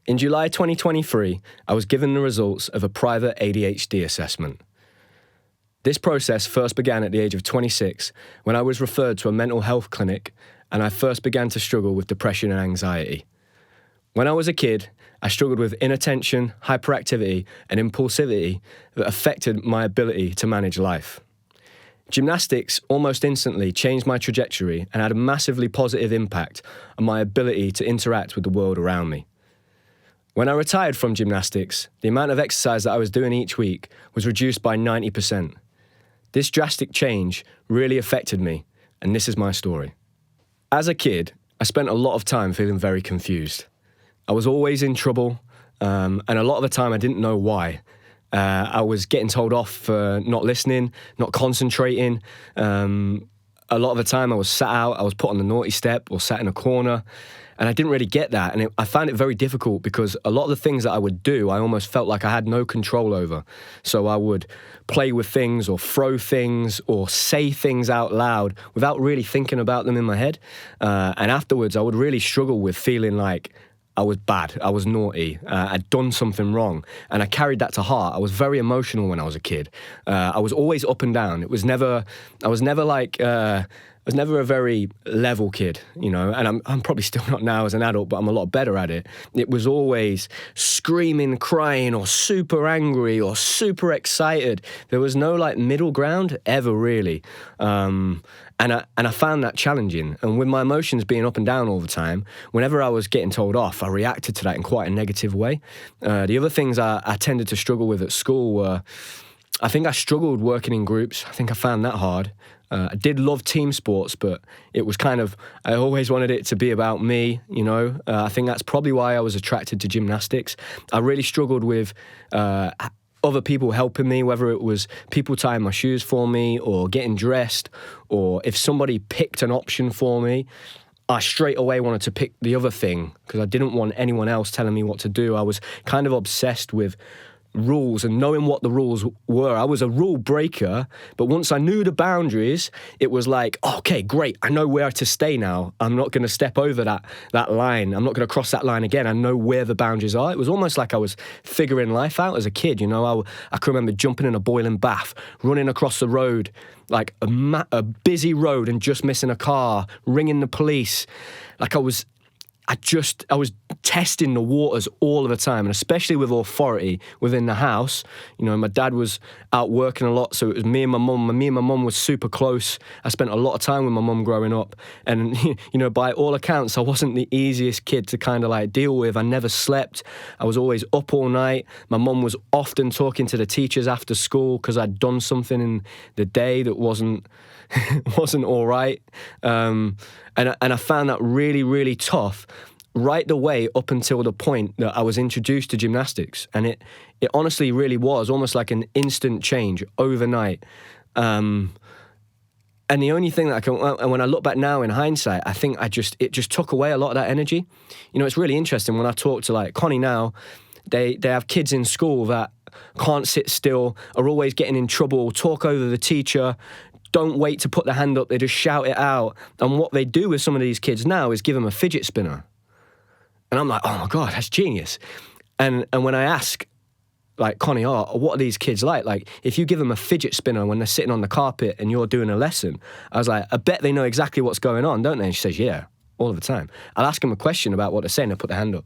In July 2023, I was given the results of a private ADHD assessment. This process first began at the age of 26 when I was referred to a mental health clinic and I first began to struggle with depression and anxiety. When I was a kid, I struggled with inattention, hyperactivity, and impulsivity that affected my ability to manage life. Gymnastics almost instantly changed my trajectory and had a massively positive impact on my ability to interact with the world around me. When I retired from gymnastics, the amount of exercise that I was doing each week was reduced by 90%. This drastic change really affected me, and this is my story. As a kid, I spent a lot of time feeling very confused. I was always in trouble, and a lot of the time I didn't know why. I was getting told off for not listening, not concentrating. A lot of the time I was sat out, I was put on the naughty step or sat in a corner, and I didn't really get that. And I found it very difficult because a lot of the things that I would do, I almost felt like I had no control over. So I would play with things or throw things or say things out loud without really thinking about them in my head. And afterwards, I would really struggle with feeling like I was bad, I was naughty, I'd done something wrong, and I carried that to heart. I was very emotional when I was a kid. I was always up and down. I was never a very level kid, you know, and I'm probably still not now as an adult, but I'm a lot better at it. It was always screaming, crying, or super angry, or super excited. There was no like middle ground ever really. And I found that challenging. And with my emotions being up and down all the time, whenever I was getting told off, I reacted to that in quite a negative way. The other things I tended to struggle with at school were, I think I struggled working in groups. I think I found that hard. I did love team sports, but it was kind of, I always wanted it to be about me, you know. I think that's probably why I was attracted to gymnastics. I really struggled with other people helping me, whether it was people tying my shoes for me or getting dressed, or if somebody picked an option for me, I straight away wanted to pick the other thing because I didn't want anyone else telling me what to do. I was kind of obsessed with rules and knowing what the rules were. I was a rule breaker, but once I knew the boundaries, it was like, oh, okay, great, I know where to stay now. I'm not going to step over that line. I'm not going to cross that line again. I know where the boundaries are. It was almost like I was figuring life out as a kid, you know. I can remember jumping in a boiling bath, running across the road, like a busy road and just missing a car, ringing the police. Like I was testing the waters all of the time, and especially with authority within the house. You know, my dad was out working a lot, so it was me and my mum. Me and my mum was super close. I spent a lot of time with my mum growing up, and you know, by all accounts, I wasn't the easiest kid to kind of like deal with. I never slept. I was always up all night. My mum was often talking to the teachers after school because I'd done something in the day that wasn't all right. And I found that really, really tough right the way up until the point that I was introduced to gymnastics. And it honestly really was almost like an instant change overnight. And the only thing that and when I look back now in hindsight, I think it just took away a lot of that energy. You know, it's really interesting when I talk to like Connie now, they have kids in school that can't sit still, are always getting in trouble, talk over the teacher, don't wait to put their hand up, they just shout it out. And what they do with some of these kids now is give them a fidget spinner. And I'm like, oh my God, that's genius. And when I ask, like, Connie, what are these kids like? Like, if you give them a fidget spinner when they're sitting on the carpet and you're doing a lesson, I was like, I bet they know exactly what's going on, don't they? And she says, yeah, all of the time. I'll ask them a question about what they're saying, they'll put their hand up.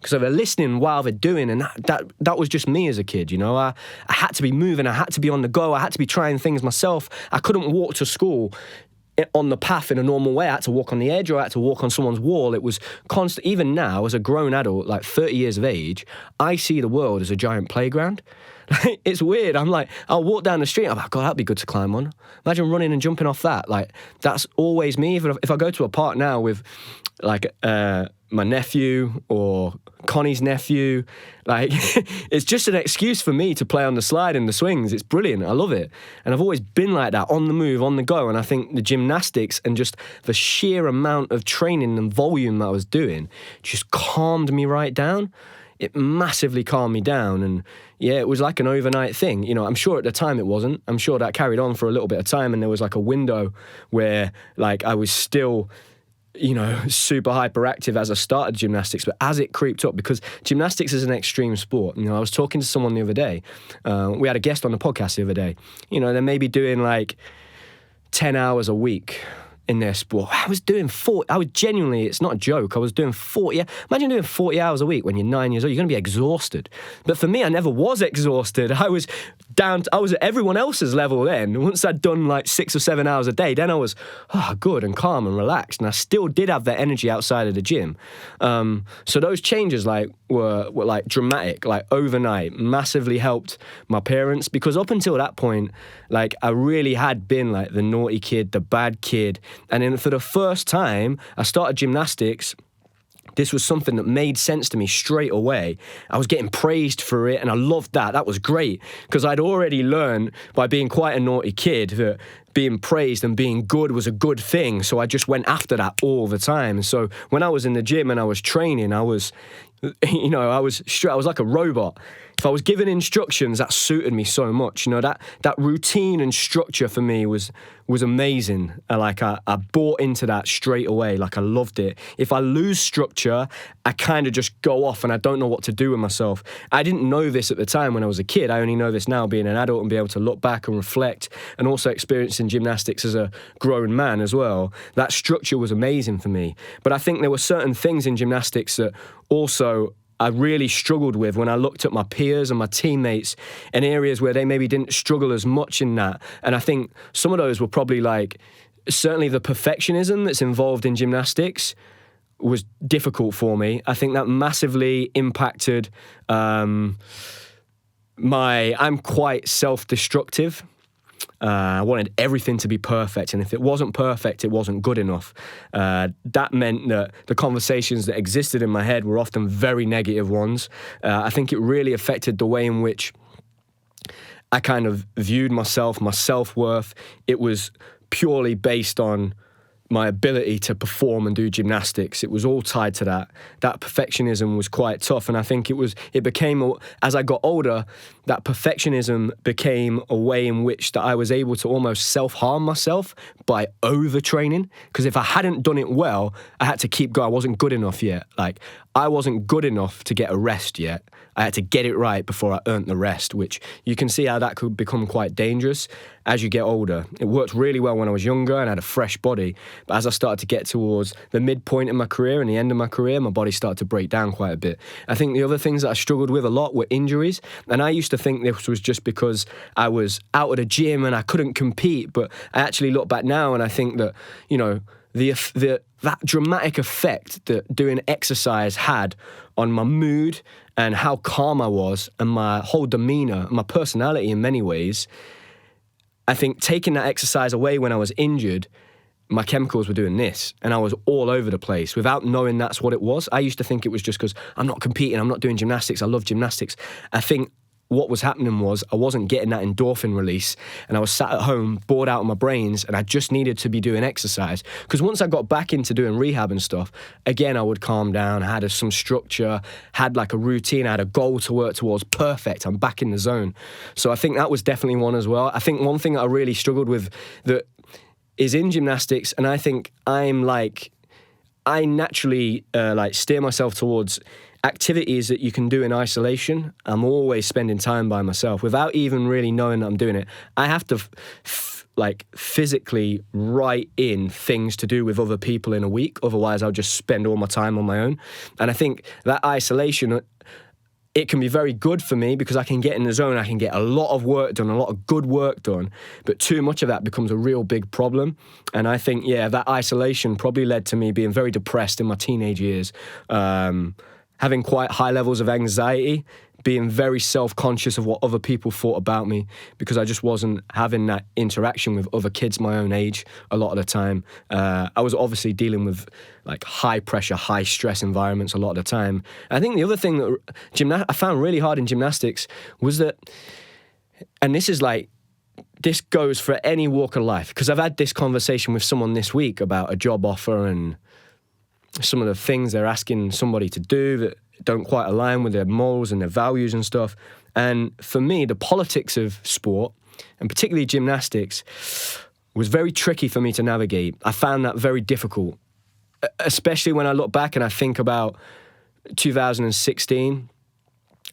Because they're listening while they're doing, and that was just me as a kid, you know. I had to be moving, I had to be on the go, I had to be trying things myself. I couldn't walk to school on the path in a normal way. I had to walk on the edge or I had to walk on someone's wall. It was constant. Even now, as a grown adult, like 30 years of age, I see the world as a giant playground. It's weird. I'm like, I'll walk down the street, I'm like, God, that'd be good to climb on. Imagine running and jumping off that. Like, that's always me. If I go to a park now with like my nephew or Connie's nephew, like it's just an excuse for me to play on the slide and the swings. It's brilliant. I love it. And I've always been like that, on the move, on the go. And I think the gymnastics and just the sheer amount of training and volume that I was doing just calmed me right down. It massively calmed me down. And yeah, it was like an overnight thing. You know, I'm sure at the time it wasn't. I'm sure that carried on for a little bit of time, and there was like a window where like I was still super hyperactive as I started gymnastics, but as it creeped up, because gymnastics is an extreme sport. I was talking to someone the other day. We had a guest on the podcast the other day. They may be doing like 10 hours a week in their sport. I was doing 40. I was genuinely, it's not a joke, I was doing 40. Imagine doing 40 hours a week when you're 9 years old. You're going to be exhausted. But for me, I never was exhausted. I was at everyone else's level then. Once I'd done like 6 or 7 hours a day, then I was good and calm and relaxed. And I still did have that energy outside of the gym. So those changes were like dramatic, like overnight, massively helped my parents, because up until that point, like I really had been like the naughty kid, the bad kid. And then for the first time, I started gymnastics. This was something that made sense to me straight away. I was getting praised for it, and I loved that. That was great, because I'd already learned by being quite a naughty kid that being praised and being good was a good thing. So I just went after that all the time. So when I was in the gym and I was training, I was like a robot. If I was given instructions, that suited me so much. That routine and structure for me was amazing. I bought into that straight away. Like I loved it. If I lose structure, I kind of just go off and I don't know what to do with myself. I didn't know this at the time when I was a kid. I only know this now being an adult and be able to look back and reflect, and also experiencing gymnastics as a grown man as well. That structure was amazing for me. But I think there were certain things in gymnastics that also I really struggled with when I looked at my peers and my teammates in areas where they maybe didn't struggle as much in that. And I think some of those were probably like, certainly the perfectionism that's involved in gymnastics was difficult for me. I think that massively impacted I'm quite self-destructive. I wanted everything to be perfect, and if it wasn't perfect, it wasn't good enough. That meant that the conversations that existed in my head were often very negative ones. I think it really affected the way in which I kind of viewed myself, my self-worth. It was purely based on my ability to perform and do gymnastics. It was all tied to that. That perfectionism was quite tough, and I think it became, as I got older, that perfectionism became a way in which that I was able to almost self-harm myself by overtraining, because if I hadn't done it well, I had to keep going. I wasn't good enough yet. Like, I wasn't good enough to get a rest yet. I had to get it right before I earned the rest, which you can see how that could become quite dangerous as you get older. It worked really well when I was younger and I had a fresh body, but as I started to get towards the midpoint in my career and the end of my career, my body started to break down quite a bit. I think the other things that I struggled with a lot were injuries, and I used to think this was just because I was out of the gym and I couldn't compete, but I actually look back now and I think that, that dramatic effect that doing exercise had on my mood and how calm I was and my whole demeanor, my personality in many ways, I think taking that exercise away when I was injured, my chemicals were doing this and I was all over the place without knowing that's what it was. I used to think it was just because I'm not competing, I'm not doing gymnastics, I love gymnastics. I think what was happening was I wasn't getting that endorphin release, and I was sat at home bored out of my brains, and I just needed to be doing exercise. Because once I got back into doing rehab and stuff, again I would calm down. I had some structure, had like a routine, I had a goal to work towards. Perfect, I'm back in the zone. So I think that was definitely one as well. I think one thing that I really struggled with that is in gymnastics, and I think I naturally steer myself towards activities that you can do in isolation. I'm always spending time by myself without even really knowing that I'm doing it. I have to physically write in things to do with other people in a week. Otherwise, I'll just spend all my time on my own. And I think that isolation, it can be very good for me because I can get in the zone, I can get a lot of work done, a lot of good work done, but too much of that becomes a real big problem. And I think, that isolation probably led to me being very depressed in my teenage years, having quite high levels of anxiety, being very self-conscious of what other people thought about me because I just wasn't having that interaction with other kids my own age a lot of the time. I was obviously dealing with like high pressure, high stress environments a lot of the time. I think the other thing that I found really hard in gymnastics was that, and this goes for any walk of life, because I've had this conversation with someone this week about a job offer and some of the things they're asking somebody to do that don't quite align with their morals and their values and stuff. And for me, the politics of sport, and particularly gymnastics, was very tricky for me to navigate. I found that very difficult. especially when I look back and I think about 2016,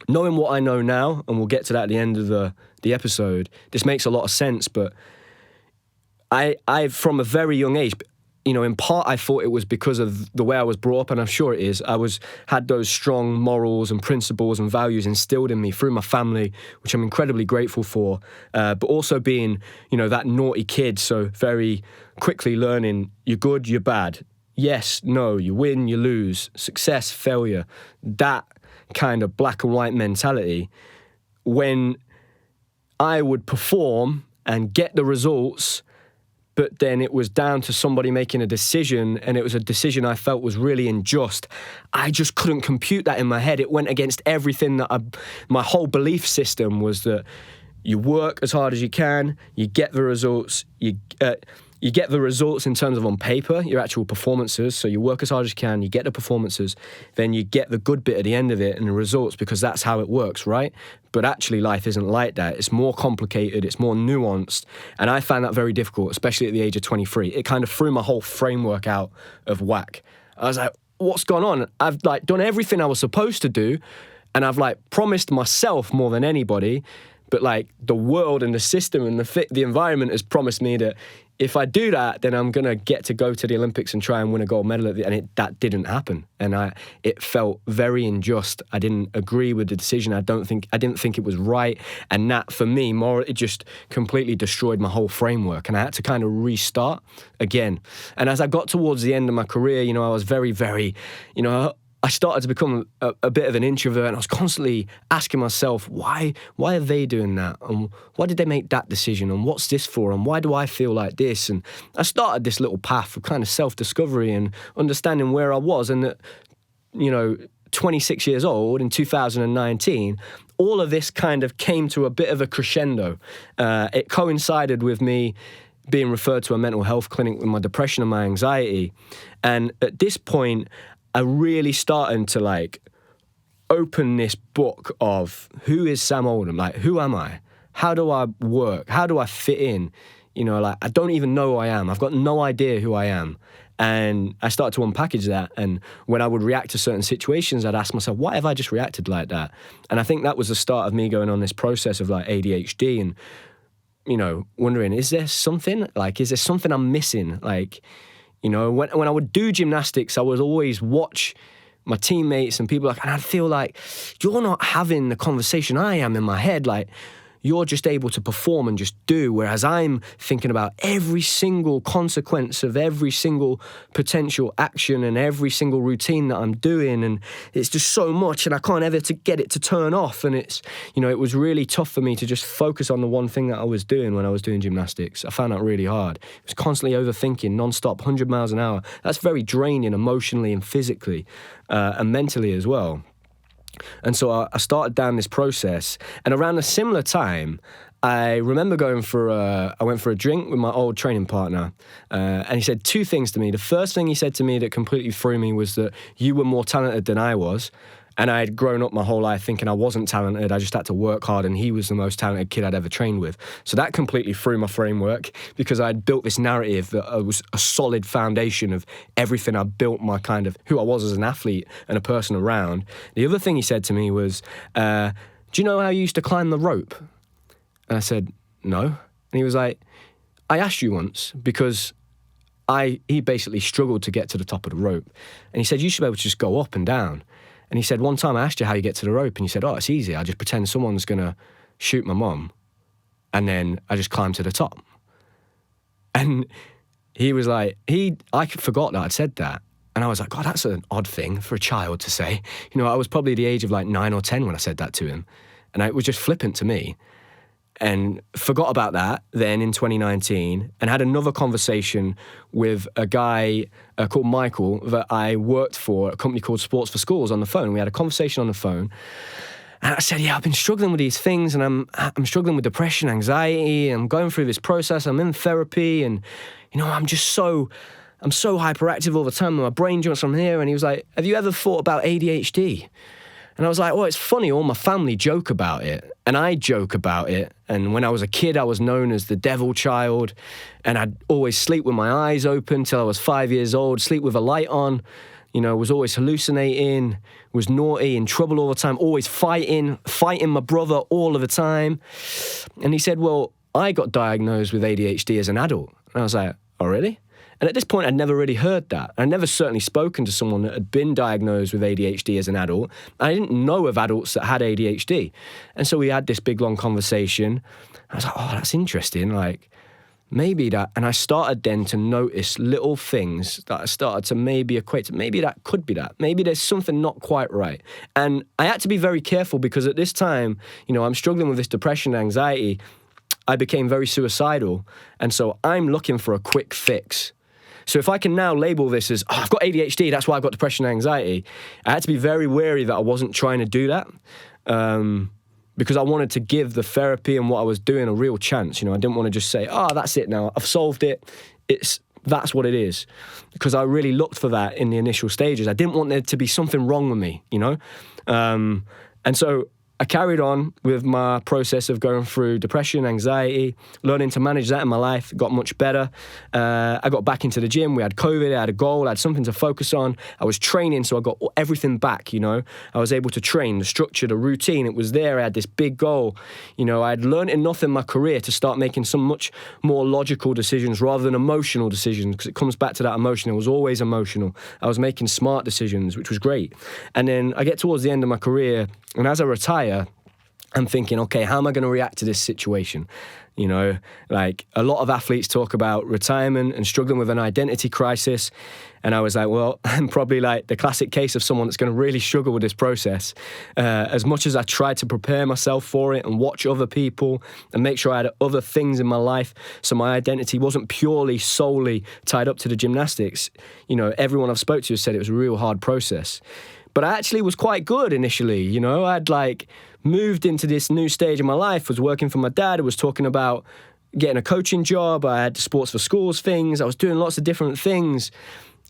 knowing what I know now, and we'll get to that at the end of the episode, this makes a lot of sense, but I from a very young age, you know, in part I thought it was because of the way I was brought up, and I'm sure it is. I had those strong morals and principles and values instilled in me through my family, which I'm incredibly grateful for, but also being, you know, that naughty kid, so very quickly learning you're good, you're bad, yes, no, you win, you lose, success, failure, that kind of black and white mentality. When I would perform and get the results, but then it was down to somebody making a decision, and it was a decision I felt was really unjust, I just couldn't compute that in my head. It went against everything my whole belief system was that you work as hard as you can, you get the results, you get the results in terms of on paper, your actual performances. So you work as hard as you can, you get the performances, then you get the good bit at the end of it and the results, because that's how it works, right? But actually life isn't like that. It's more complicated, it's more nuanced. And I found that very difficult, especially at the age of 23. It kind of threw my whole framework out of whack. I was like, what's gone on? I've like done everything I was supposed to do, and I've like promised myself more than anybody, but like the world and the system and the environment has promised me that if I do that, then I'm gonna get to go to the Olympics and try and win a gold medal that didn't happen, and it felt very unjust. I didn't agree with the decision. I didn't think it was right, and that for me, it just completely destroyed my whole framework, and I had to kind of restart again. And as I got towards the end of my career, you know, I was very, very, you know, I started to become a bit of an introvert, and I was constantly asking myself, why are they doing that? And why did they make that decision? And what's this for? And why do I feel like this? And I started this little path of kind of self-discovery and understanding where I was. And that, you know, 26 years old in 2019, all of this kind of came to a bit of a crescendo. It coincided with me being referred to a mental health clinic with my depression and my anxiety. And at this point, I really started to like open this book of who is Sam Oldham? Like, who am I? How do I work? How do I fit in? You know, like, I don't even know who I am. I've got no idea who I am. And I started to unpackage that. And when I would react to certain situations, I'd ask myself, why have I just reacted like that? And I think that was the start of me going on this process of like ADHD and, you know, wondering, is there something I'm missing? Like, you know, when I would do gymnastics, I would always watch my teammates and people and I'd feel like, you're not having the conversation I am in my head. Like, you're just able to perform and just do, whereas I'm thinking about every single consequence of every single potential action and every single routine that I'm doing, and it's just so much, and I can't ever get it to turn off. And it's, you know, it was really tough for me to just focus on the one thing that I was doing when I was doing gymnastics. I found that really hard. It was constantly overthinking, non-stop, 100 miles an hour. That's very draining emotionally and physically, and mentally as well. And so I started down this process, and around a similar time, I remember I went for a drink with my old training partner, and he said two things to me. The first thing he said to me that completely threw me was that you were more talented than I was. And I had grown up my whole life thinking I wasn't talented, I just had to work hard, and he was the most talented kid I'd ever trained with. So that completely threw my framework, because I'd built this narrative that was a solid foundation of everything I built my kind of who I was as an athlete and a person around. The other thing he said to me was, do you know how you used to climb the rope? And I said, no. And he was like, I asked you once because he basically struggled to get to the top of the rope. And he said, you should be able to just go up and down. And he said, one time I asked you how you get to the rope, and you said, oh, it's easy. I just pretend someone's going to shoot my mum, and then I just climb to the top. And he was like, I forgot that I'd said that. And I was like, God, that's an odd thing for a child to say. You know, I was probably the age of like 9 or 10 when I said that to him. And it was just flippant to me. And forgot about that then in 2019, and had another conversation with a guy called Michael that I worked for, a company called Sports for Schools, on the phone. We had a conversation on the phone, and I said, yeah, I've been struggling with these things, and I'm struggling with depression, anxiety, I'm going through this process, I'm in therapy, and, you know, I'm so hyperactive all the time, and my brain jumps from here. And he was like, have you ever thought about ADHD? And I was like, well, it's funny, all my family joke about it, and I joke about it. And when I was a kid, I was known as the devil child, and I'd always sleep with my eyes open till I was 5 years old, sleep with a light on, was always hallucinating, was naughty, in trouble all the time, always fighting my brother all of the time. And he said, well, I got diagnosed with ADHD as an adult. And I was like, oh, really? And at this point, I'd never really heard that. I'd never certainly spoken to someone that had been diagnosed with ADHD as an adult. I didn't know of adults that had ADHD. And so we had this big, long conversation. I was like, oh, that's interesting. Like, maybe that. And I started then to notice little things that I started to maybe equate to, maybe that could be that. Maybe there's something not quite right. And I had to be very careful because at this time, I'm struggling with this depression and anxiety. I became very suicidal. And so I'm looking for a quick fix. So if I can now label this as, I've got ADHD, that's why I've got depression and anxiety, I had to be very wary that I wasn't trying to do that because I wanted to give the therapy and what I was doing a real chance. I didn't want to just say, that's it now, I've solved it, that's what it is. Because I really looked for that in the initial stages. I didn't want there to be something wrong with me, And so I carried on with my process of going through depression, anxiety, learning to manage that in my life, got much better. I got back into the gym. We had COVID, I had a goal, I had something to focus on. I was training, so I got everything back, I was able to train, the structure, the routine, it was there. I had this big goal. I had learned enough in my career to start making some much more logical decisions rather than emotional decisions, because it comes back to that emotion. It was always emotional. I was making smart decisions, which was great. And then I get towards the end of my career, and as I retire, I'm thinking, okay, how am I going to react to this situation? Like a lot of athletes talk about retirement and struggling with an identity crisis. And I was like, well, I'm probably like the classic case of someone that's going to really struggle with this process. As much as I tried to prepare myself for it and watch other people and make sure I had other things in my life, so my identity wasn't purely, solely tied up to the gymnastics. Everyone I've spoke to said it was a real hard process. But I actually was quite good initially, I'd moved into this new stage of my life, was working for my dad, I was talking about getting a coaching job, I had sports for schools things, I was doing lots of different things.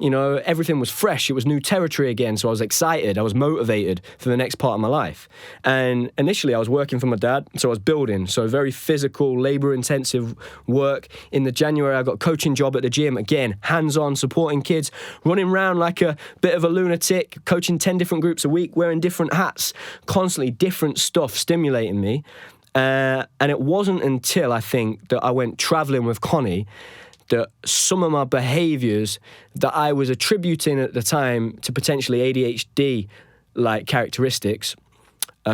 Everything was fresh, it was new territory again, so I was excited, I was motivated for the next part of my life. And initially I was working for my dad, so I was building, so very physical, labour-intensive work. In the January I got a coaching job at the gym, again, hands-on, supporting kids, running around like a bit of a lunatic, coaching 10 different groups a week, wearing different hats, constantly different stuff stimulating me. And it wasn't until I think that I went travelling with Connie that some of my behaviours that I was attributing at the time to potentially ADHD-like characteristics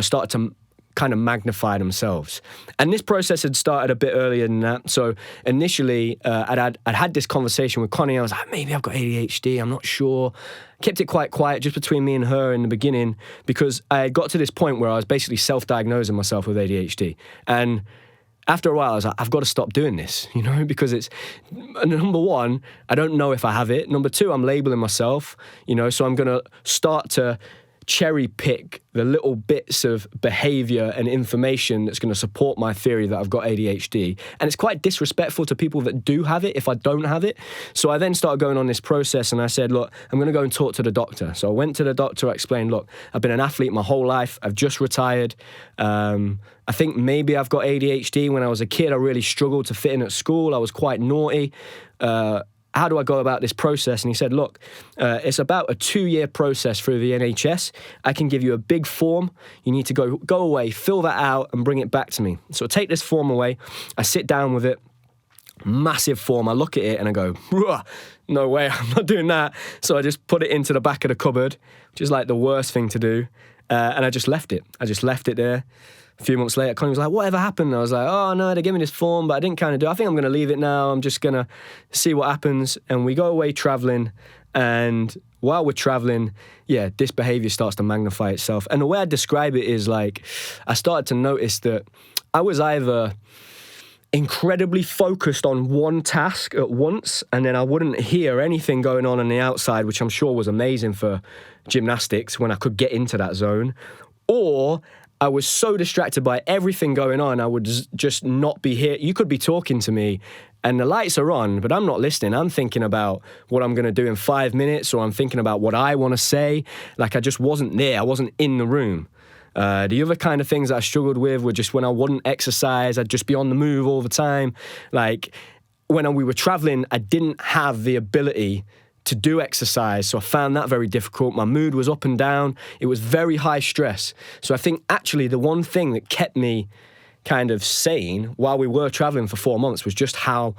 started to kind of magnify themselves. And this process had started a bit earlier than that. So initially, I'd had this conversation with Connie. I was like, maybe I've got ADHD, I'm not sure. Kept it quite quiet just between me and her in the beginning because I got to this point where I was basically self-diagnosing myself with ADHD. And after a while, I was like, I've got to stop doing this, because it's, number one, I don't know if I have it. Number two, I'm labeling myself, so I'm going to start to cherry pick the little bits of behavior and information that's going to support my theory that I've got ADHD. And it's quite disrespectful to people that do have it if I don't have it. So I then started going on this process and I said, look, I'm going to go and talk to the doctor. So I went to the doctor, I explained, look, I've been an athlete my whole life. I've just retired. I think maybe I've got ADHD. When I was a kid, I really struggled to fit in at school. I was quite naughty. How do I go about this process? And he said, look, it's about a 2-year process through the NHS. I can give you a big form. You need to go away, fill that out and bring it back to me. So I take this form away. I sit down with it. Massive form. I look at it and I go, no way, I'm not doing that. So I just put it into the back of the cupboard, which is like the worst thing to do. And I just left it. I just left it there. A few months later, Connie was like, whatever happened? And I was like, oh, no, they gave me this form, but I didn't kind of do it. I think I'm going to leave it now. I'm just going to see what happens. And we go away traveling. And while we're traveling, this behavior starts to magnify itself. And the way I describe it is like, I started to notice that I was either incredibly focused on one task at once, and then I wouldn't hear anything going on the outside, which I'm sure was amazing for gymnastics when I could get into that zone, or I was so distracted by everything going on, I would just not be here. You could be talking to me and the lights are on, but I'm not listening. I'm thinking about what I'm going to do in 5 minutes, or I'm thinking about what I want to say. Like, I just wasn't there. I wasn't in the room. The other kind of things that I struggled with were just when I wouldn't exercise, I'd just be on the move all the time. Like, when we were traveling, I didn't have the ability to do exercise, so I found that very difficult. My mood was up and down. It was very high stress. So I think actually the one thing that kept me kind of sane while we were traveling for 4 months was just how,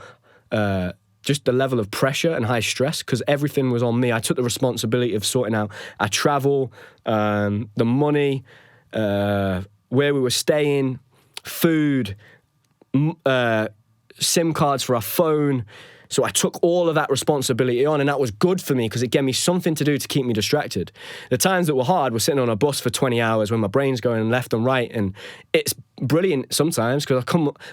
just the level of pressure and high stress, because everything was on me. I took the responsibility of sorting out our travel, the money, where we were staying, food, SIM cards for our phone. So I took all of that responsibility on, and that was good for me because it gave me something to do to keep me distracted. The times that were hard were sitting on a bus for 20 hours when my brain's going left and right, and it's brilliant sometimes because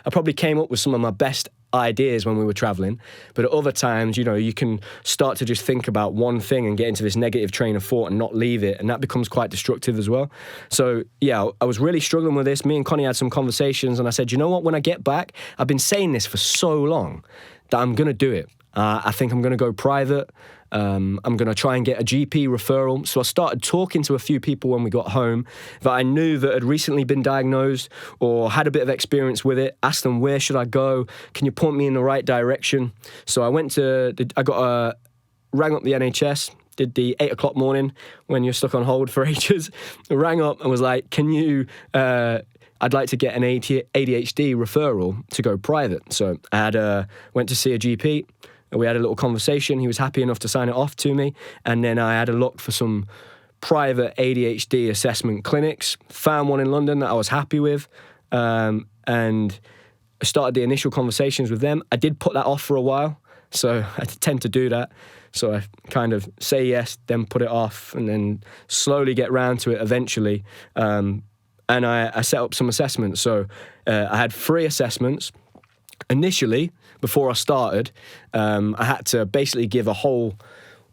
I probably came up with some of my best ideas when we were traveling, but at other times, you know, you can start to just think about one thing and get into this negative train of thought and not leave it, and that becomes quite destructive as well. So yeah, I was really struggling with this. Me and Connie had some conversations, and I said, you know what, when I get back, I've been saying this for so long that I'm going to do it. I think I'm going to go private. I'm going to try and get a GP referral. So I started talking to a few people when we got home that I knew that had recently been diagnosed or had a bit of experience with it. Asked them, where should I go? Can you point me in the right direction? So I rang up the NHS, did the 8 o'clock morning when you're stuck on hold for ages. I rang up and was like, can you... I'd like to get an ADHD referral to go private. So I went to see a GP. We had a little conversation. He was happy enough to sign it off to me. And then I had a look for some private ADHD assessment clinics. Found one in London that I was happy with. And I started the initial conversations with them. I did put that off for a while. So I tend to do that. So I kind of say yes, then put it off, and then slowly get round to it eventually. And I set up some assessments. So I had 3 assessments. Initially, before I started, I had to basically give a whole,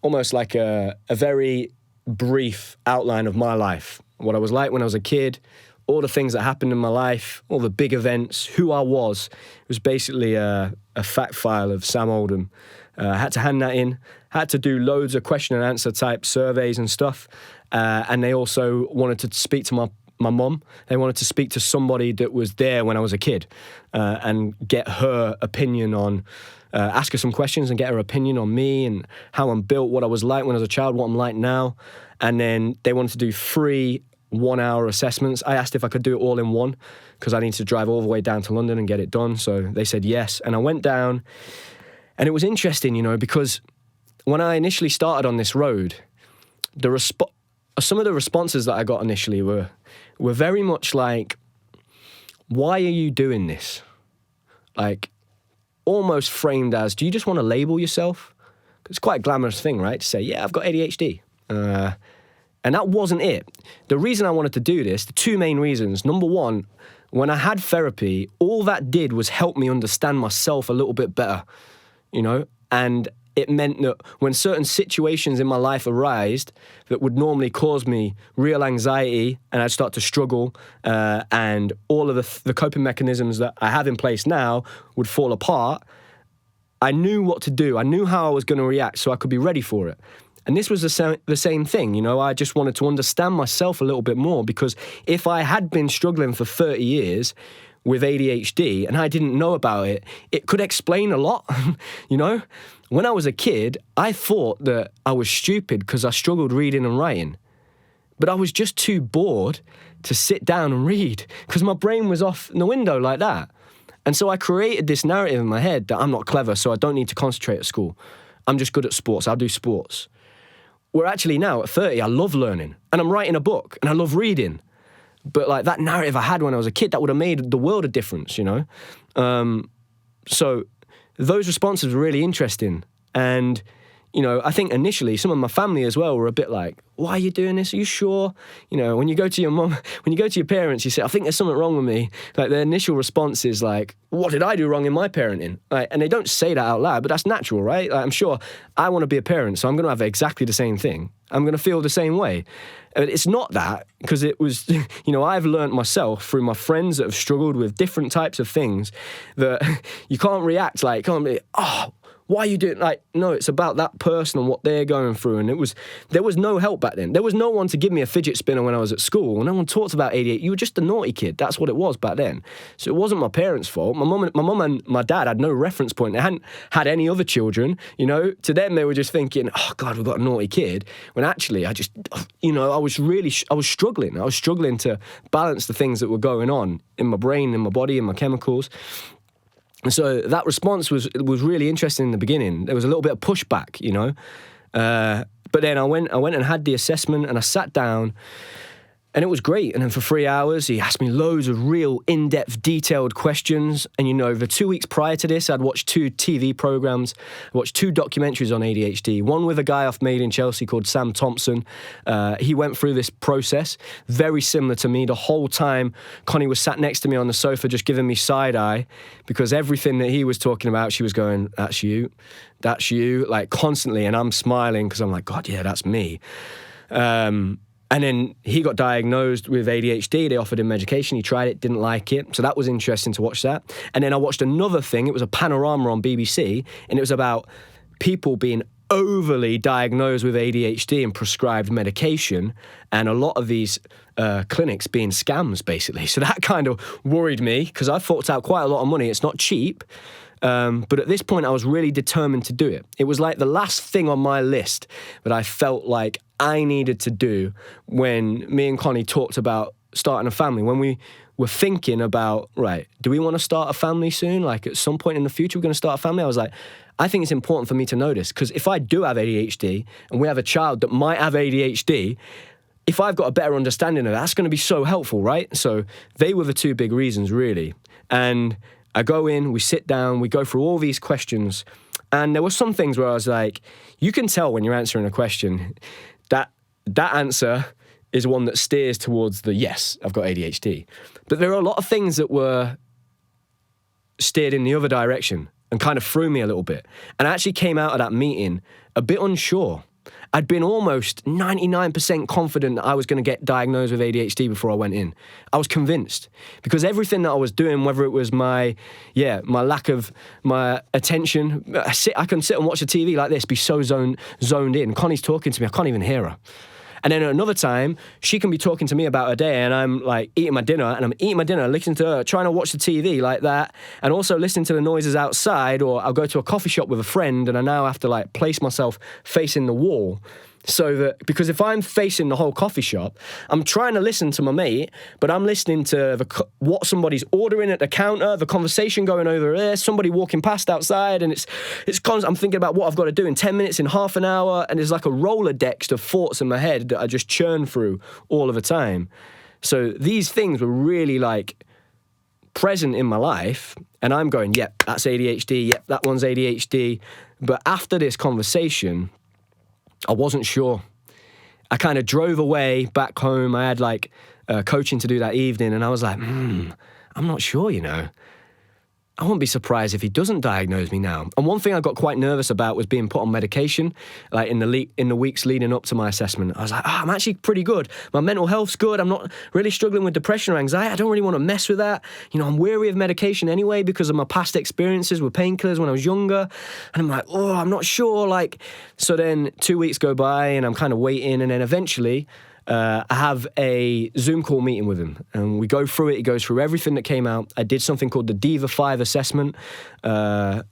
almost like a very brief outline of my life. What I was like when I was a kid, all the things that happened in my life, all the big events, who I was. It was basically a fact file of Sam Oldham. I had to hand that in. Had to do loads of question and answer type surveys and stuff. And they also wanted to speak to my mum. They wanted to speak to somebody that was there when I was a kid, and get her opinion on, ask her some questions and get her opinion on me and how I'm built, what I was like when I was a child, what I'm like now. And then they wanted to do 3 one-hour assessments. I asked if I could do it all in one because I need to drive all the way down to London and get it done. So they said yes. And I went down, and it was interesting, you know, because when I initially started on this road, some of the responses that I got initially were very much like, why are you doing this? Like, almost framed as, do you just want to label yourself? It's quite a glamorous thing, right? To say, yeah, I've got ADHD. And that wasn't it. The reason I wanted to do this, the 2 main reasons. Number one, when I had therapy, all that did was help me understand myself a little bit better, you know? And it meant that when certain situations in my life arised that would normally cause me real anxiety and I'd start to struggle, and all of the coping mechanisms that I have in place now would fall apart, I knew what to do. I knew how I was going to react so I could be ready for it. And this was the same thing, you know, I just wanted to understand myself a little bit more, because if I had been struggling for 30 years with ADHD and I didn't know about it, it could explain a lot, you know? When I was a kid, I thought that I was stupid because I struggled reading and writing. But I was just too bored to sit down and read because my brain was off in the window like that. And so I created this narrative in my head that I'm not clever, so I don't need to concentrate at school. I'm just good at sports. I'll do sports. Where actually now at 30, I love learning and I'm writing a book and I love reading. But like that narrative I had when I was a kid, that would have made the world a difference, you know? So those responses were really interesting. And, I think initially some of my family as well were a bit like, why are you doing this? Are you sure? When you go to your mum, when you go to your parents, you say, I think there's something wrong with me. Like their initial response is like, what did I do wrong in my parenting? Like, and they don't say that out loud, but that's natural, right? Like, I'm sure I want to be a parent, so I'm going to have exactly the same thing. I'm going to feel the same way. It's not that, because it was, I've learned myself through my friends that have struggled with different types of things that you can't react like, can't be, oh, why are you doing, like, no, it's about that person and what they're going through. And there was no help back then. There was no one to give me a fidget spinner when I was at school. No one talked about ADHD. You were just a naughty kid. That's what it was back then. So it wasn't my parents' fault. My mum and my dad had no reference point. They hadn't had any other children. To them, they were just thinking, oh God, we've got a naughty kid. When actually, I was struggling. I was struggling to balance the things that were going on in my brain, in my body, in my chemicals. And so that response was really interesting in the beginning. There was a little bit of pushback, but then I went and had the assessment, and I sat down, and it was great. And then for 3 hours, he asked me loads of real in-depth, detailed questions. And, the 2 weeks prior to this, I'd watched 2 TV programs, watched 2 documentaries on ADHD, one with a guy off Made in Chelsea called Sam Thompson. He went through this process, very similar to me. The whole time, Connie was sat next to me on the sofa just giving me side-eye, because everything that he was talking about, she was going, that's you, like constantly. And I'm smiling because I'm like, God, yeah, that's me. And then he got diagnosed with ADHD. They offered him medication. He tried it, didn't like it. So that was interesting to watch that. And then I watched another thing. It was a panorama on BBC, and it was about people being overly diagnosed with ADHD and prescribed medication, and a lot of these clinics being scams, basically. So that kind of worried me, because I forked out quite a lot of money. It's not cheap. But at this point, I was really determined to do it. It was like the last thing on my list that I felt like I needed to do when me and Connie talked about starting a family. When we were thinking about, right, do we want to start a family soon? Like at some point in the future, we're going to start a family. I was like, I think it's important for me to know this, because if I do have ADHD and we have a child that might have ADHD, if I've got a better understanding of that, that's going to be so helpful, right? So they were the 2 big reasons, really. And I go in, we sit down, we go through all these questions, and there were some things where I was like, you can tell when you're answering a question that answer is one that steers towards the yes, I've got ADHD. But there are a lot of things that were steered in the other direction and kind of threw me a little bit. And I actually came out of that meeting a bit unsure. I'd been almost 99% confident that I was going to get diagnosed with ADHD before I went in. I was convinced, because everything that I was doing, whether it was my lack of my attention, I can sit and watch the TV like this, be so zoned in. Connie's talking to me, I can't even hear her. And then at another time, she can be talking to me about her day, and I'm like eating my dinner, listening to her, trying to watch the TV like that, and also listening to the noises outside. Or I'll go to a coffee shop with a friend, and I now have to like place myself facing the wall. So that, because if I'm facing the whole coffee shop, I'm trying to listen to my mate, but I'm listening to what somebody's ordering at the counter, the conversation going over there, somebody walking past outside, and it's constant. I'm thinking about what I've got to do in 10 minutes, in half an hour, and there's like a Rolodex of thoughts in my head that I just churn through all of the time. So these things were really like present in my life, and I'm going, yep, that's ADHD, yep, that one's ADHD. But after this conversation, I wasn't sure. I kind of drove away back home. I had like coaching to do that evening, and I was like, I'm not sure, I wouldn't be surprised if he doesn't diagnose me now. And one thing I got quite nervous about was being put on medication, like in the weeks leading up to my assessment. I was like, I'm actually pretty good. My mental health's good. I'm not really struggling with depression or anxiety. I don't really want to mess with that. I'm weary of medication anyway because of my past experiences with painkillers when I was younger. And I'm like, I'm not sure. So then 2 weeks go by, and I'm kind of waiting, and then eventually I have a Zoom call meeting with him, and we go through it. He goes through everything that came out. I did something called the DIVA 5 assessment,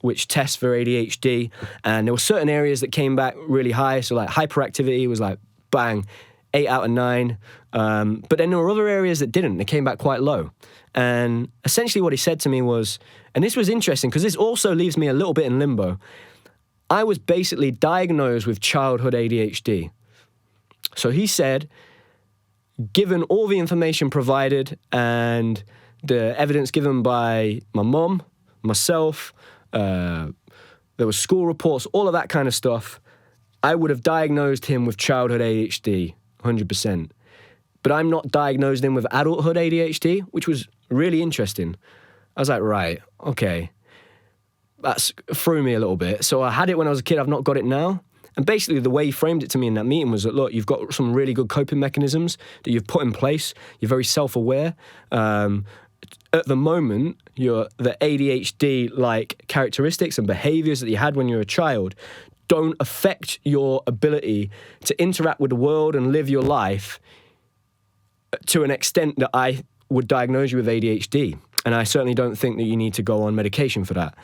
which tests for ADHD, and there were certain areas that came back really high. So like hyperactivity was like, bang, 8 out of 9. But then there were other areas that didn't. They came back quite low. And essentially what he said to me was, and this was interesting because this also leaves me a little bit in limbo, I was basically diagnosed with childhood ADHD. So he said, given all the information provided and the evidence given by my mum, myself, there was school reports, all of that kind of stuff, I would have diagnosed him with childhood ADHD, 100%. But I'm not diagnosing him with adulthood ADHD, which was really interesting. I was like, right, okay. That's threw me a little bit. So I had it when I was a kid, I've not got it now. And basically the way he framed it to me in that meeting was that, look, you've got some really good coping mechanisms that you've put in place. You're very self-aware. At the moment, the ADHD-like characteristics and behaviors that you had when you were a child don't affect your ability to interact with the world and live your life to an extent that I would diagnose you with ADHD. And I certainly don't think that you need to go on medication for that.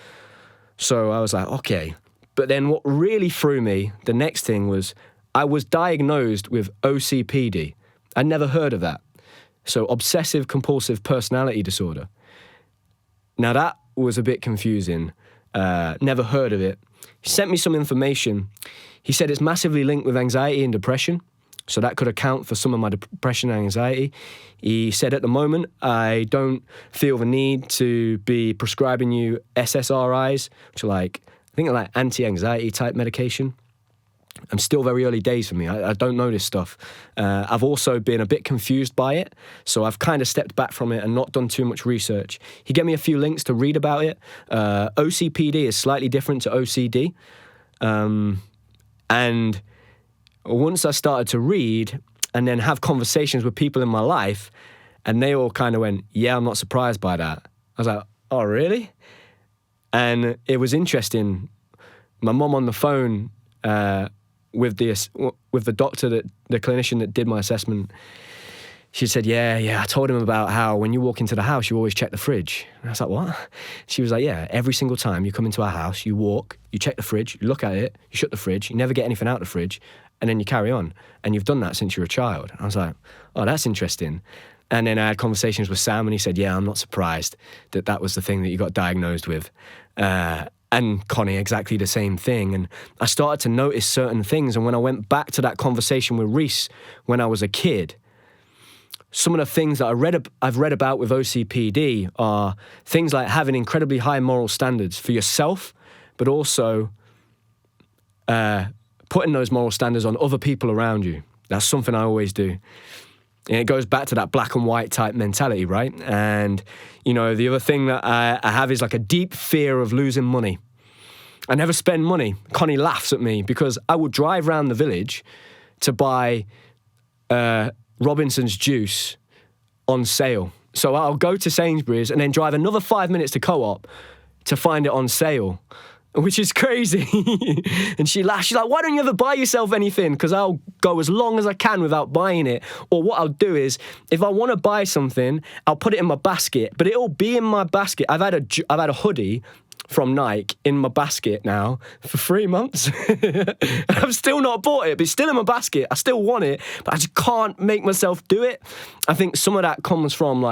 So I was like, okay. But then what really threw me, the next thing was I was diagnosed with OCPD. I'd never heard of that. So obsessive compulsive personality disorder. Now that was a bit confusing. Never heard of it. He sent me some information. He said it's massively linked with anxiety and depression. So that could account for some of my depression and anxiety. He said at the moment, I don't feel the need to be prescribing you SSRIs, which are I think like anti-anxiety type medication. I'm still very early days for me. I don't know this stuff. I've also been a bit confused by it, so I've kind of stepped back from it and not done too much research. He gave me a few links to read about it. OCPD is slightly different to OCD. And once I started to read and then have conversations with people in my life, and they all kind of went, yeah, I'm not surprised by that. I was like, oh, really? And it was interesting. My mum on the phone with the doctor, the clinician that did my assessment, she said, yeah, I told him about how when you walk into the house, you always check the fridge. And I was like, what? She was like, yeah, every single time you come into our house, you walk, you check the fridge, you look at it, you shut the fridge, you never get anything out of the fridge, and then you carry on. And you've done that since you were a child. I was like, oh, that's interesting. And then I had conversations with Sam, and he said, yeah, I'm not surprised that was the thing that you got diagnosed with. And Connie, exactly the same thing. And I started to notice certain things. And when I went back to that conversation with Reese when I was a kid, some of the things that I've read about with OCPD are things like having incredibly high moral standards for yourself, but also putting those moral standards on other people around you. That's something I always do. And it goes back to that black and white type mentality, right? And, the other thing that I have is like a deep fear of losing money. I never spend money. Connie laughs at me because I would drive around the village to buy Robinson's juice on sale. So I'll go to Sainsbury's and then drive another 5 minutes to Co-op to find it on sale, which is crazy. And she laughs. She's like, why don't you ever buy yourself anything? Because I'll go as long as I can without buying it. Or what I'll do is, if I want to buy something, I'll put it in my basket, but it'll be in my basket. I've had a hoodie from Nike in my basket now for 3 months. I've still not bought it, but it's still in my basket. I still want it, but I just can't make myself do it. I think some of that comes from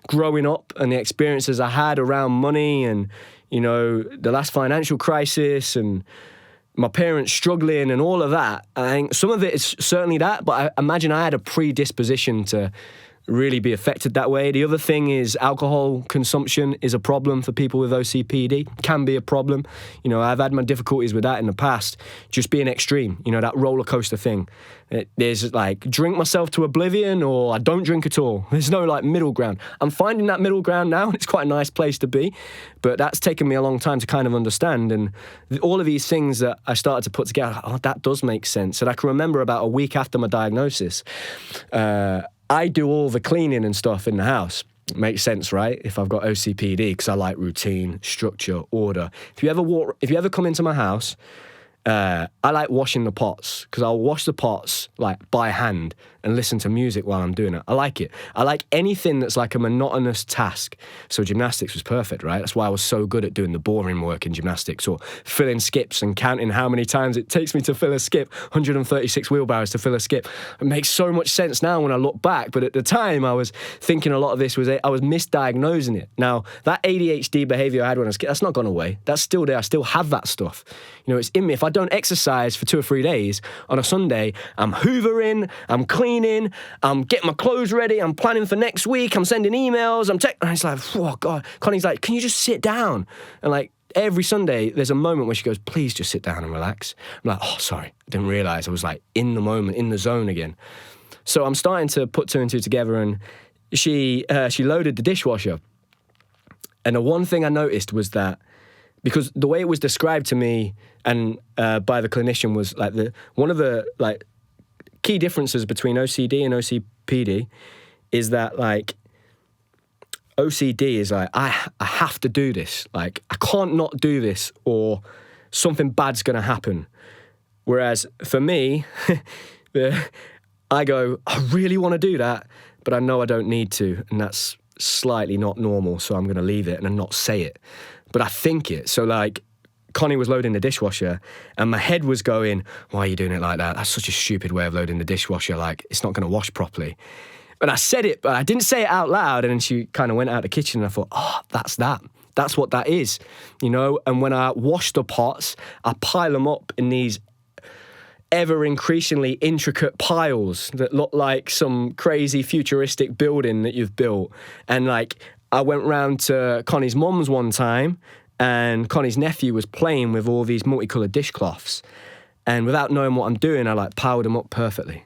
growing up and the experiences I had around money and, the last financial crisis and my parents struggling and all of that. I think some of it is certainly that, but I imagine I had a predisposition to really be affected that way. The other thing is alcohol consumption is a problem for people with OCPD, can be a problem. I've had my difficulties with that in the past, just being extreme, that roller coaster thing. There's drink myself to oblivion or I don't drink at all. There's no middle ground. I'm finding that middle ground now. It's quite a nice place to be, but that's taken me a long time to kind of understand. And all of these things that I started to put together, that does make sense. And I can remember about a week after my diagnosis, I do all the cleaning and stuff in the house. Makes sense, right? If I've got OCPD, because I like routine, structure, order. If you ever come into my house, I like washing the pots, because I'll wash the pots by hand and listen to music while I'm doing it. I like it. I like anything that's like a monotonous task. So gymnastics was perfect, right? That's why I was so good at doing the boring work in gymnastics, or filling skips and counting how many times it takes me to fill a skip, 136 wheelbarrows to fill a skip. It makes so much sense now when I look back, but at the time I was thinking a lot of this I was misdiagnosing it. Now, that ADHD behavior I had when I was a kid, that's not gone away. That's still there. I still have that stuff. It's in me. If I I don't exercise for 2 or 3 days, on a Sunday, I'm hoovering, I'm cleaning, I'm getting my clothes ready, I'm planning for next week, I'm sending emails, and it's like, oh God. Connie's like, can you just sit down? And like, every Sunday, there's a moment where she goes, please just sit down and relax. I'm like, oh, sorry, I didn't realise. I was like in the moment, in the zone again. So I'm starting to put 2 and 2 together, and she loaded the dishwasher. And the one thing I noticed was that, because the way it was described to me and by the clinician was like one of the like key differences between OCD and OCPD is that like OCD is like, I have to do this. Like, I can't not do this or something bad's going to happen. Whereas for me, I go, I really want to do that, but I know I don't need to. And that's slightly not normal. So I'm going to leave it and not say it. But I think it. So like, Connie was loading the dishwasher and my head was going, why are you doing it like that? That's such a stupid way of loading the dishwasher. Like, it's not going to wash properly. And I said it, but I didn't say it out loud. And then she kind of went out the kitchen and I thought, oh, that's that. That's what that is, you know? And when I wash the pots, I pile them up in these ever increasingly intricate piles that look like some crazy futuristic building that you've built. And like, I went round to Connie's mum's one time and Connie's nephew was playing with all these multicolored dishcloths. And without knowing what I'm doing, I like piled them up perfectly.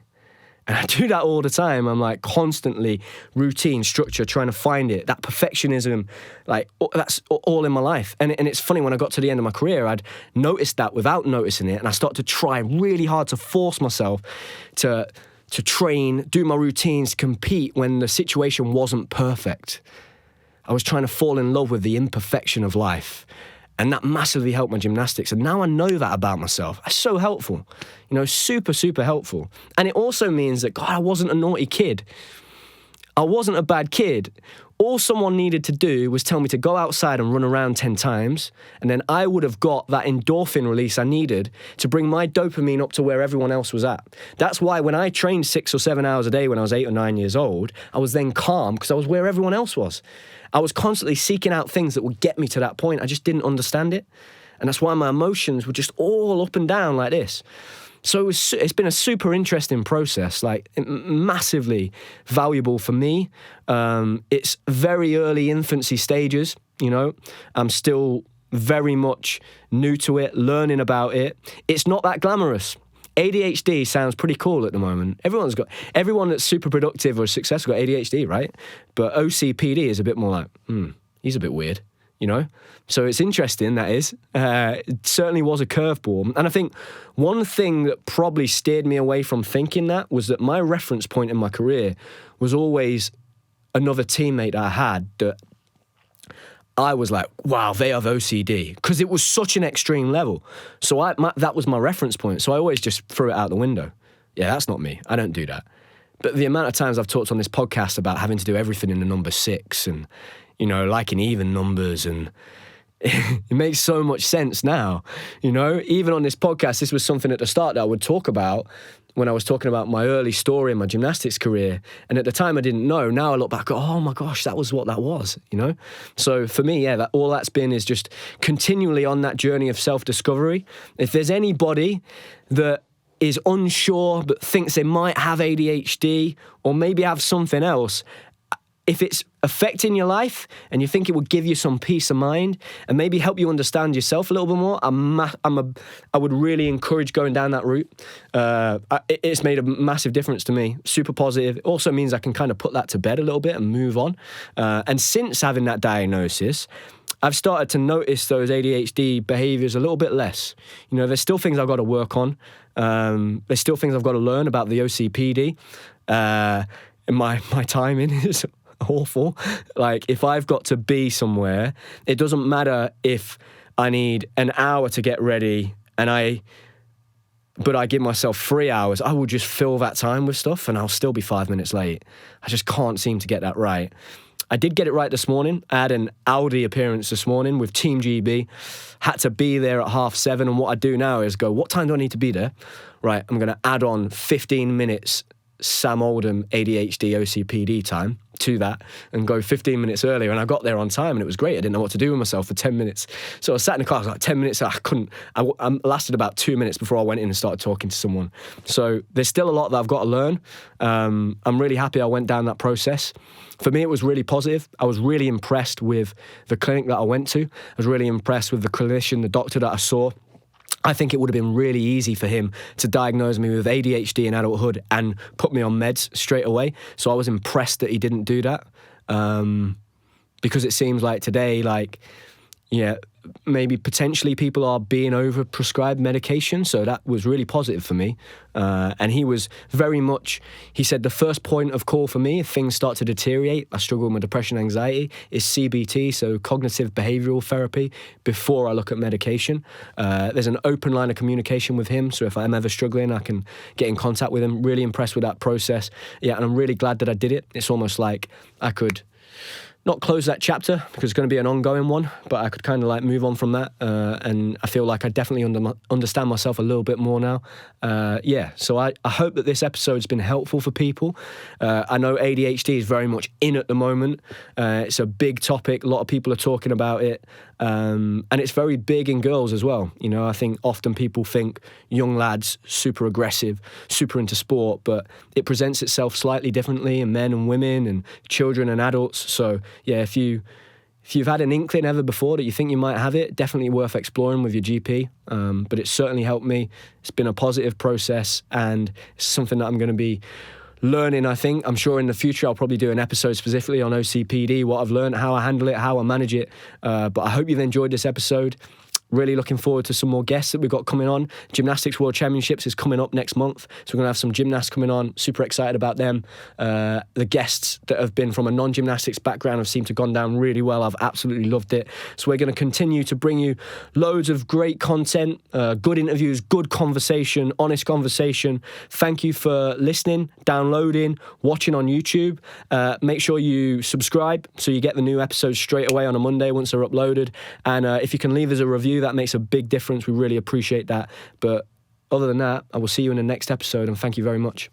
And I do that all the time. I'm like constantly routine, structure, trying to find it. That perfectionism, like that's all in my life. And it's funny, when I got to the end of my career, I'd noticed that without noticing it. And I started to try really hard to force myself to train, do my routines, compete when the situation wasn't perfect. I was trying to fall in love with the imperfection of life. And that massively helped my gymnastics. And now I know that about myself. It's so helpful, you know, super, super helpful. And it also means that, God, I wasn't a naughty kid. I wasn't a bad kid. All someone needed to do was tell me to go outside and run around 10 times. And then I would have got that endorphin release I needed to bring my dopamine up to where everyone else was at. That's why when I trained 6 or 7 hours a day when I was 8 or 9 years old, I was then calm because I was where everyone else was. I was constantly seeking out things that would get me to that point. I just didn't understand it. And that's why my emotions were just all up and down like this. So it's been a super interesting process, like massively valuable for me. It's very early infancy stages, you know. I'm still very much new to it, learning about it. It's not that glamorous. ADHD sounds pretty cool at the moment. Everyone that's super productive or successful got ADHD, right? But OCPD is a bit more like, he's a bit weird, you know? So it's interesting, that is. It certainly was a curveball. And I think one thing that probably steered me away from thinking that was that my reference point in my career was always another teammate that I had that I was like, wow, they have OCD, because it was such an extreme level. So that was my reference point. So I always just threw it out the window. Yeah, that's not me. I don't do that. But the amount of times I've talked on this podcast about having to do everything in the number 6 and, you know, liking even numbers, and it makes so much sense now. You know, even on this podcast, this was something at the start that I would talk about when I was talking about my early story in my gymnastics career. And at the time I didn't know. Now I look back, oh my gosh, that was what that was, you know? So for me, yeah, all that's been is just continually on that journey of self-discovery. If there's anybody that is unsure but thinks they might have ADHD or maybe have something else, if it's affecting your life and you think it would give you some peace of mind and maybe help you understand yourself a little bit more, I would really encourage going down that route. It's made a massive difference to me. Super positive. It also means I can kind of put that to bed a little bit and move on. And since having that diagnosis, I've started to notice those ADHD behaviors a little bit less. You know, there's still things I've got to work on. There's still things I've got to learn about the OCPD. My timing is awful. Like, if I've got to be somewhere, it doesn't matter if I need an hour to get ready but I give myself 3 hours, I will just fill that time with stuff and I'll still be 5 minutes late. I just can't seem to get that right. I did get it right this morning. I had an Audi appearance this morning with Team GB. Had to be there at 7:30, and what I do now is go, what time do I need to be there? Right, I'm going to add on 15 minutes Sam Oldham ADHD OCPD time to that and go 15 minutes earlier, and I got there on time and it was great. I didn't know what to do with myself for 10 minutes. So I sat in the car, I was like 10 minutes, I lasted about 2 minutes before I went in and started talking to someone. So there's still a lot that I've got to learn. I'm really happy I went down that process. For me, it was really positive. I was really impressed with the clinic that I went to. I was really impressed with the clinician, the doctor that I saw. I think it would have been really easy for him to diagnose me with ADHD in adulthood and put me on meds straight away. So I was impressed that he didn't do that, because it seems like today, maybe potentially people are being over-prescribed medication. So that was really positive for me. And he was very much, he said the first point of call for me, if things start to deteriorate, I struggle with my depression and anxiety, is CBT, so cognitive behavioural therapy, before I look at medication. There's an open line of communication with him, so if I'm ever struggling, I can get in contact with him. Really impressed with that process. Yeah, and I'm really glad that I did it. It's almost like I could not close that chapter, because it's going to be an ongoing one, but I could kind of move on from that, and I feel like I definitely understand myself a little bit more now. So I hope that this episode's been helpful for people. I know ADHD is very much in at the moment. It's a big topic. A lot of people are talking about it, and it's very big in girls as well. You know, I think often people think young lads, super aggressive, super into sport, but it presents itself slightly differently in men and women and children and adults. So yeah, if you've had an inkling ever before that you think you might have it, definitely worth exploring with your GP. But it's certainly helped me. It's been a positive process, and it's something that I'm going to be learning, I think. I'm sure in the future I'll probably do an episode specifically on OCPD, what I've learned, how I handle it, how I manage it. But I hope you've enjoyed this episode. Really looking forward to some more guests that we've got coming on. Gymnastics World Championships is coming up next month, so we're going to have some gymnasts coming on. Super excited about them. The guests that have been from a non-gymnastics background have seemed to have gone down really well. I've absolutely loved it. So we're going to continue to bring you loads of great content, good interviews, good conversation, honest conversation. Thank you for listening, downloading, watching on YouTube. Make sure you subscribe so you get the new episodes straight away on a Monday once they're uploaded. And if you can leave us a review, that makes a big difference. We really appreciate that. But other than that, I will see you in the next episode, and thank you very much.